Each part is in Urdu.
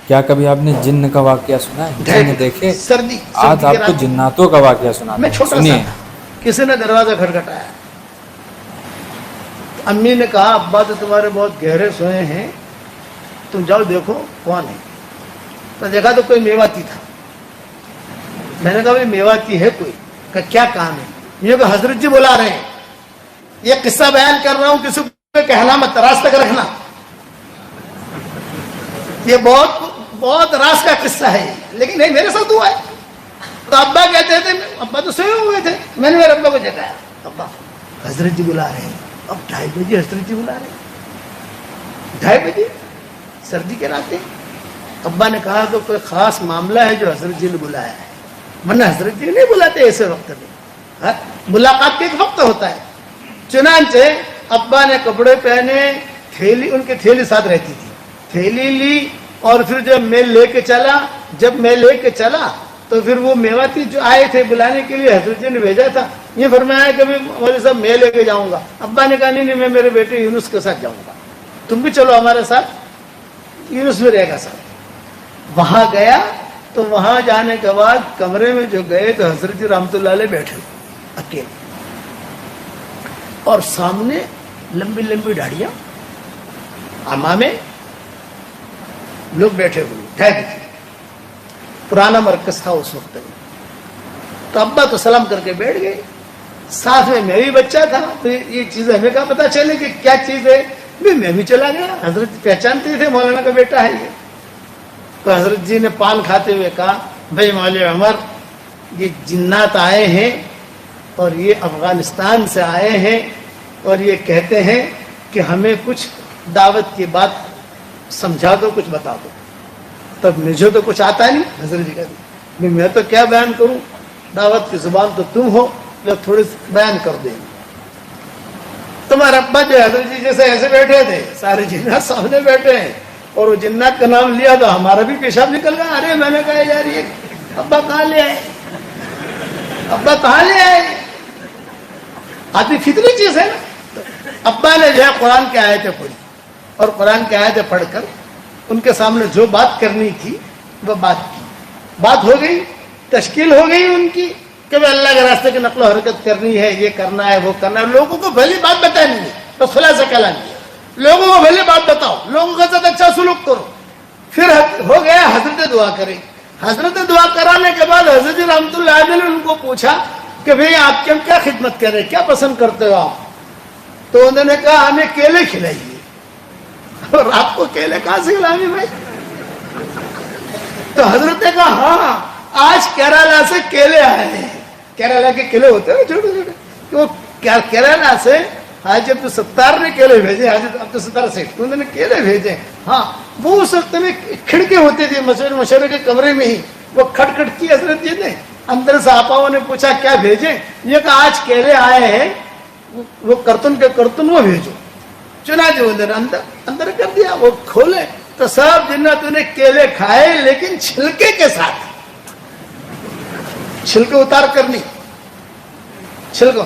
کیا کبھی آپ نے جن کا واقعہ سنا ہے؟ جن دیکھے؟ سردی آج آپ کو جناتوں کا واقعہ سنا میں چھوٹا سا تھا، کسی نے دروازہ کھٹکھٹایا، امی نے کہا ابا تو تمہارے بہت گہرے سوئے ہیں، تم جاؤ دیکھو کون ہے۔ تو دیکھا تو کوئی میواتی تھا۔ میں نے کہا بھائی میواتی ہے کوئی؟ کہ کیا کام ہے؟ یہ کہ حضرت جی بلا رہے ہیں، یہ قصہ بیان کر رہا ہوں، کسی کو کہنا مت، راز تک رکھنا، یہ بہت بہت راز کا قصہ ہے، لیکن نہیں میرے ساتھ ہوا ہے۔ تو ابا کہتے تھے، ابا تو سوئے ہوئے تھے، میں نے میرے ابا کو جگایا، ابا حضرت جی بلا رہے ہیں، اب 2:30 بجے حضرت جی بلا رہے ہیں، 2:30 بجے سردی کے رات۔ ابا نے کہا تو کوئی خاص معاملہ ہے جو حضرت جی نے بلایا ہے، ورنہ حضرت جی نہیں بلاتے ایسے وقت میں، ملاقات کا ایک وقت ہوتا ہے۔ چنانچہ ابا نے کپڑے پہنے، تھیلی، ان کی تھیلی ساتھ رہتی تھی، تھیلی لی، اور پھر جب میں لے کے چلا تو پھر وہ میواتی جو آئے تھے بلانے کے لیے، حضرت جی نے بھیجا تھا، یہ فرمایا کہ مولوی صاحب میں لے کے جاؤں گا۔ ابا نے کہا نہیں میں میرے بیٹے یونس کے ساتھ جاؤں گا، تم بھی چلو ہمارے ساتھ، یونس بھی رہے گا ساتھ۔ وہاں گیا تو وہاں جانے کے بعد کمرے میں جو گئے تو حضرت جی رحمۃ اللہ علیہ بیٹھے ہوئے اکیلے، اور سامنے لمبی لمبی داڑیاں، امامے لوگ بیٹھے ہوئے، پرانا مرکز تھا اس وقت میں۔ تو ابا تو سلام کر کے بیٹھ گئے، ساتھ میں بھی بچہ تھا، تو یہ چیز ہمیں کہاں پتا چلے کہ کیا چیز ہے، میں بھی چلا گیا۔ حضرت پہچانتے تھے مولانا کا بیٹا ہے یہ۔ تو حضرت جی نے پان کھاتے ہوئے کہا بھائی مولوی عمر، یہ جنات آئے ہیں اور یہ افغانستان سے آئے ہیں، اور یہ کہتے ہیں کہ ہمیں کچھ دعوت کی بات سمجھا دو، کچھ بتا دو۔ تب مجھے تو کچھ آتا نہیں، حضرت جی کہتے میں تو کیا بیان کروں، دعوت کی زبان تو تم ہو، جب تھوڑی بیان کر دیں۔ تمہارا ابا جو حضرت جی جیسے ایسے بیٹھے تھے، سارے جنات سامنے بیٹھے ہیں، اور وہ جنات کا نام لیا تو ہمارا بھی پیشاب نکل گیا۔ ارے میں نے کہا یار یہ ابا کہاں لے آئے، ابا کہاں لے آئے، آدمی فطری چیز ہے نا۔ ابا نے جو ہے قرآن کی آیتیں پڑھی، اور قرآن کی آیتیں پڑھ کر ان کے سامنے جو بات کرنی تھی وہ بات کی، بات ہو گئی، تشکیل ہو گئی ان کی کہ وہ اللہ کے راستے کی نقل و حرکت کرنی ہے، یہ کرنا ہے وہ کرنا ہے۔ لوگوں کو بھلی بات بتانی ہے، بس خلاصہ کلام ہے، لوگوں کو بھلی بات بتاؤ، لوگوں کے ساتھ اچھا سلوک کرو۔ پھر ہو گیا حضرت دعا کریں۔ حضرت دعا کرانے کے بعد حضرت رحمۃ اللہ علیہ نے ان کو پوچھا کہ بھئی آپ کی ہم کیا خدمت کریں، کیا پسند کرتے ہو آپ؟ تو انہوں نے کہا ہمیں کیلے کھلائیے۔ اور آپ کو کیلے کہاں سے کھلائیں بھائی؟ تو حضرت نے کہا ہاں آج کیرالہ سے کیلے آئے ہیں۔ کیرالہ کے کیلے ہوتے ہیں چھوٹے چھوٹے، وہ کیرالہ سے حاجی عبدالستار نے کیلے بھیجے، حاجی عبدالستار سے انہوں نے کیلے بھیجے۔ ہاں وہ اس وقت میں کھڑکی ہوتی تھی مشورے کے کمرے میں ہی، وہ کھٹ کھٹ کی حضرت جی نے اندر سے آپاؤں نے پوچھا کیا بھیجے، یہ کہ آج کیلے آئے ہیں، وہ کرتن کے کرتن وہ بھیجو۔ چنانچہ انہوں نے اندر کر دیا، وہ کھولے تو سب جناتوں نے کیلے کھائے، لیکن چھلکے کے ساتھ، چھلکے اتار کر نہیں، چھلکو۔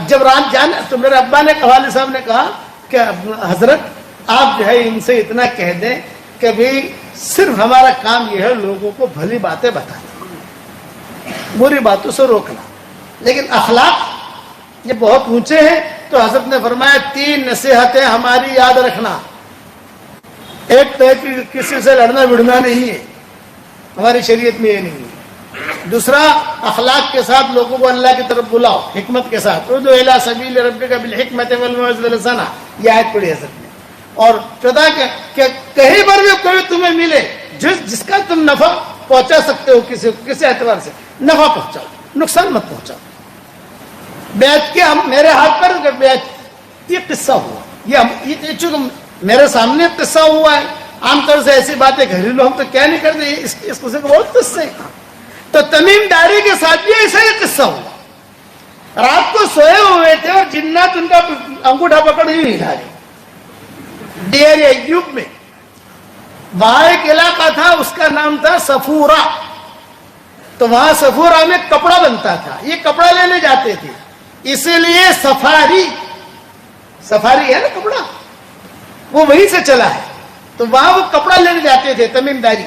جب رات جانا تو میرے ابا نے والد صاحب نے کہا کہ حضرت آپ جو ہے ان سے اتنا کہہ دیں کہ بھی صرف ہمارا کام یہ ہے لوگوں کو بھلی باتیں بتانا، بری باتوں سے روکنا، لیکن اخلاق یہ بہت اونچے ہیں۔ تو حضرت نے فرمایا 3 نصیحتیں ہماری یاد رکھنا۔ ایک تو ہے کہ کسی سے لڑنا بڑھنا نہیں ہے، ہماری شریعت میں یہ نہیں ہے۔ دوسرا اخلاق کے ساتھ لوگوں کو اللہ کی طرف بلاؤ، حکمت کے ساتھ، ادعو الی سبیل ربک بالحکمت والموعظۃ الحسنہ، یہ آیت پڑھی حضرت نے۔ اور چوتھا کہ کہیں پر بھی کوئی تمہیں ملے جس کا تم نفع پہنچا سکتے ہو، کسی اعتبار سے نفع پہنچاؤ، نقصان مت پہنچاؤ۔ بیعت کے میرے ہاتھ پر بیعت، یہ قصہ ہوا، یہ چونکہ میرے سامنے قصہ ہوا ہے، عام طور سے ایسی باتیں گھریلو ہم تو کیا نہیں کرتے، اس قصے کو بہت قصے ہیں۔ تو تمیم داری کے ساتھ بھی ایسا ہی قصہ ہوا، رات کو سوئے ہوئے تھے اور جنات ان کا انگوٹھا پکڑ ہی نہیں ہلا رہے۔ ڈیر ایوب میں وہاں ایک علاقہ تھا، اس کا نام تھا صفورہ، تو وہاں صفورہ میں کپڑا بنتا تھا، یہ کپڑا لینے جاتے تھے، اسی لیے سفاری ہے نا کپڑا، وہ وہیں سے چلا ہے، تو وہاں وہ کپڑا لینے جاتے تھے تمیم داری۔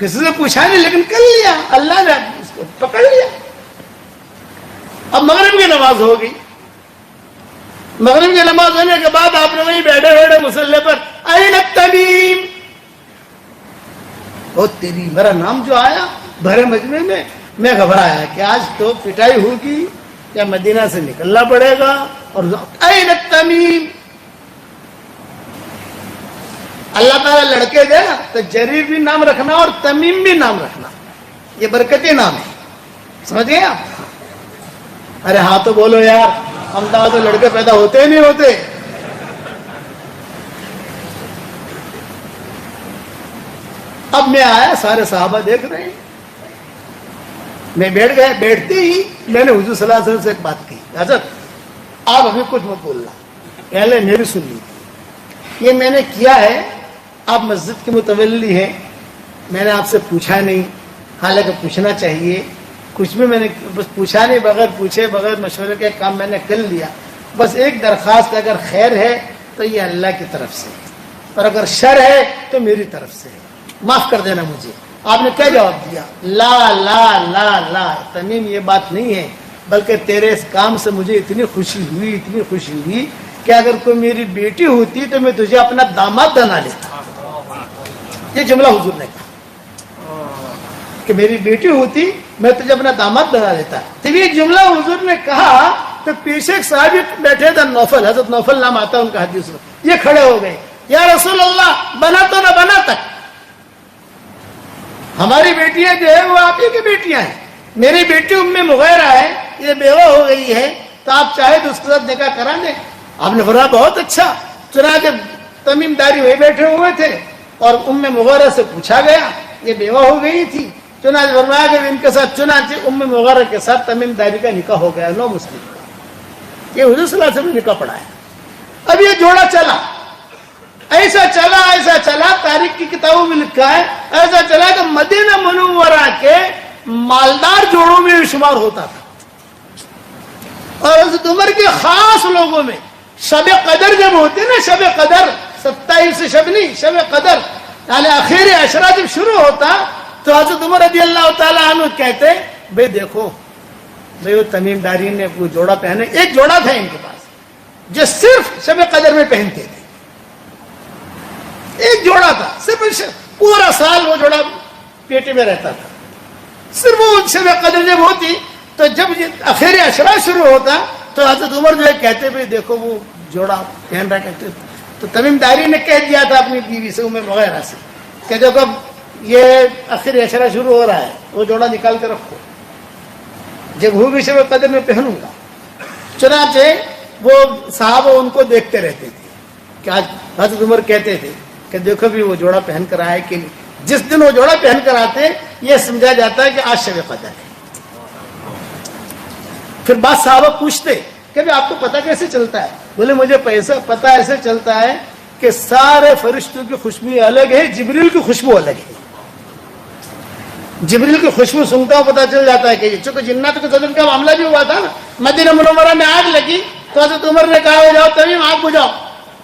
کسی سے پوچھا نہیں لیکن کر لیا, اللہ نے اس کو پکڑ لیا. اب مغرب کی نماز ہو گئی. مغرب کی نماز ہونے کے بعد آپ نے وہیں بیٹھے بیٹھے مصلی پر این التمیم, او تیری میرا نام جو آیا بھرے مجمع میں گھبرایا کہ آج تو پٹائی ہوگی یا مدینہ سے نکلنا پڑے گا. اور این التمیم, اللہ تعالیٰ لڑکے دے نا تو جریر بھی نام رکھنا اور تمیم بھی نام رکھنا, یہ برکتی نام ہے, سمجھ گئے آپ؟ ارے ہاں تو بولو یار, ہم تو لڑکے پیدا ہوتے ہی نہیں ہوتے. اب میں آیا, سارے صحابہ دیکھ رہے ہیں, میں بیٹھ گیا. بیٹھتے ہی میں نے حضور صلی اللہ علیہ وسلم سے ایک بات کی, حضرت آپ ابھی کچھ مت بولنا, پہلے میری سن لی. یہ میں نے کیا ہے, آپ مسجد کے متولی ہیں, میں نے آپ سے پوچھا نہیں, حالانکہ پوچھنا چاہیے. کچھ بھی میں نے بس پوچھا نہیں, بغیر پوچھے بغیر مشورے کے کام میں نے کر لیا. بس ایک درخواست, اگر خیر ہے تو یہ اللہ کی طرف سے, اور اگر شر ہے تو میری طرف سے, معاف کر دینا مجھے. آپ نے کیا جواب دیا؟ لا لا لا لا تمیم, یہ بات نہیں ہے, بلکہ تیرے اس کام سے مجھے اتنی خوشی ہوئی کہ اگر کوئی میری بیٹی ہوتی تو میں تجھے اپنا داماد بنا لیتا. یہ جملہ حضور نے کہا کہ میری بیٹی ہوتی میں تجھے اپنا داماد بنا لیتا. جب یہ جملہ حضور نے کہا تو پیچھے ایک صحابی بیٹھے تھے, نوفل, حضرت نوفل نام آتا ہے ان کا حدیث میں, یہ کھڑے ہو گئے, یا رسول اللہ بنا تو نہ بنا تک, ہماری بیٹیاں جو ہے وہ آپ ہی کی بیٹیاں ہیں. میری بیٹی ام مغیرہ ہے, یہ بیوہ ہو گئی ہے, تو آپ چاہے تو اس کے ساتھ نکاح کرا دیں. آپ نے فرمایا بہت اچھا. چنانچہ تمیم داری وہی بیٹھے ہوئے تھے اور ام مغیرہ سے پوچھا گیا, یہ بیوہ ہو گئی تھی. چنانچہ فرمایا کہ ان کے ساتھ, چنانچہ ام مغیرہ کے ساتھ تمیم داری کا نکاح ہو گیا, نو مسلم کا. یہ حضور صلی اللہ علیہ وسلم نے نکاح پڑھایا. اب یہ جوڑا چلا, ایسا چلا, تاریخ کی کتابوں میں لکھا ہے, ایسا چلا کہ مدینہ منورہ کے مالدار جوڑوں میں شمار ہوتا تھا. اور حضرت عمر کے خاص لوگوں میں شب قدر جب ہوتی نا, شب قدر 27 شب نہیں, شب قدر یعنی آخری عشرہ جب شروع ہوتا تو حضرت عمر رضی اللہ تعالیٰ عنہ کہتے, بھئی دیکھو بھئی وہ تمیم داری نے وہ جوڑا پہنے, ایک جوڑا تھا ان کے پاس جو صرف شب قدر میں پہنتے تھے, ایک جوڑا تھا, صرف پورا سال وہ جوڑا پیٹے میں رہتا تھا. صرف وہ شب قدر جب ہوتی تو جب آخری عشرہ شروع ہوتا تو حضرت عمر جو ہے کہتے بھئی دیکھو وہ جوڑا پہن رہا, کہتے. تو تمیم داری نے کہہ دیا تھا اپنی بیوی سے, ام مغیرہ سے, کہ دیکھو یہ آخری عشرہ شروع ہو رہا ہے, وہ جوڑا نکال کے رکھو, جب ہوگی شب قدر میں پہنوں گا. چنانچہ وہ صحابہ ان کو دیکھتے رہتے تھے کہ آج حضرت عمر کہتے تھے کہ دیکھو بھی وہ جوڑا پہن کر آئے کہ نہیں. جس دن وہ جوڑا پہن کر آتے یہ سمجھا جاتا ہے کہ آج شب قدر ہے. پھر بعض صحابہ پوچھتے کہ آپ کو پتہ کیسے چلتا ہے؟ بولے مجھے پتہ ایسے چلتا ہے کہ سارے فرشتوں کی خوشبو الگ ہے, جبریل کی خوشبو الگ ہے. جبریل کی خوشبو سنتا ہوں پتہ چل جاتا ہے کہ یہ, چونکہ جنات کے صدر کا معاملہ بھی ہوا تھا نا, مدینہ منورہ میں آگ لگی تو حضرت عمر نے کہا ہو جاؤ تمیم آگ بجھاؤ.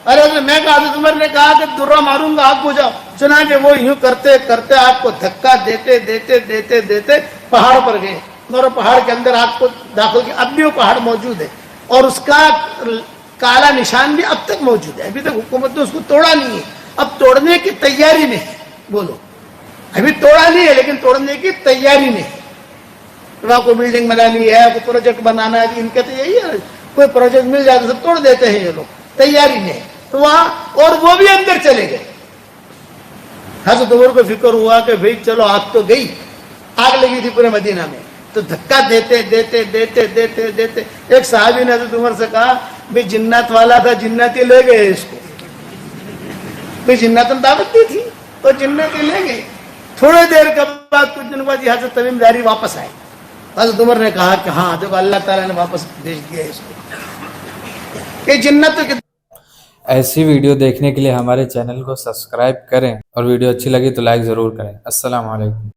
ارے میں کہا, حضرت عمر نے کہا کہ درہ ماروں گا, آگ بجھاؤ. چنانچہ وہ یوں کرتے کرتے آگ کو دھکا دیتے دیتے دیتے دیتے پہاڑ پر گئے, اور پہاڑ کے اندر آگ کو داخل کیا. اب بھی وہ پہاڑ موجود ہے اور اس کا کالا نشان بھی اب تک موجود ہے. ابھی تک حکومت نے اس کو توڑا نہیں ہے, اب توڑنے کی تیاری میں ہے. بولو, ابھی توڑا نہیں ہے لیکن توڑنے کی تیاری میں ہے. وہاں کوئی بلڈنگ بنانی ہے, کوئی پروجیکٹ بنانا ہے, ان کا تو یہی ہے, کوئی پروجیکٹ مل جائے تو سب توڑ دیتے ہیں یہ لوگ, تیاری میں. تو وہاں اور وہ بھی اندر چلے گئے. حضرت عمر کو فکر ہوا کہ بھئی چلو آگ تو گئی, آگ لگی تھی پورے مدینہ میں, تو دھکا دیتے دیتے دیتے دیتے دیتے ایک صحابی نے حضرت عمر سے کہا بھئی جنات والا تھا, جناتی لے گئے اس کو. بھئی جنات نے دعوت دی تھی تو جناتی لے گئے. تھوڑے دیر کے بعد, کچھ دن بعد حضرت تمیم داری واپس آئے. حضرت عمر نے کہا کہ ہاں دیکھو اللہ تعالیٰ نے واپس بھیج دیا اس کو کہ جنت. ایسی ویڈیو دیکھنے کے لیے ہمارے چینل کو سبسکرائب کریں اور ویڈیو اچھی لگی تو لائک ضرور کریں. السلام علیکم.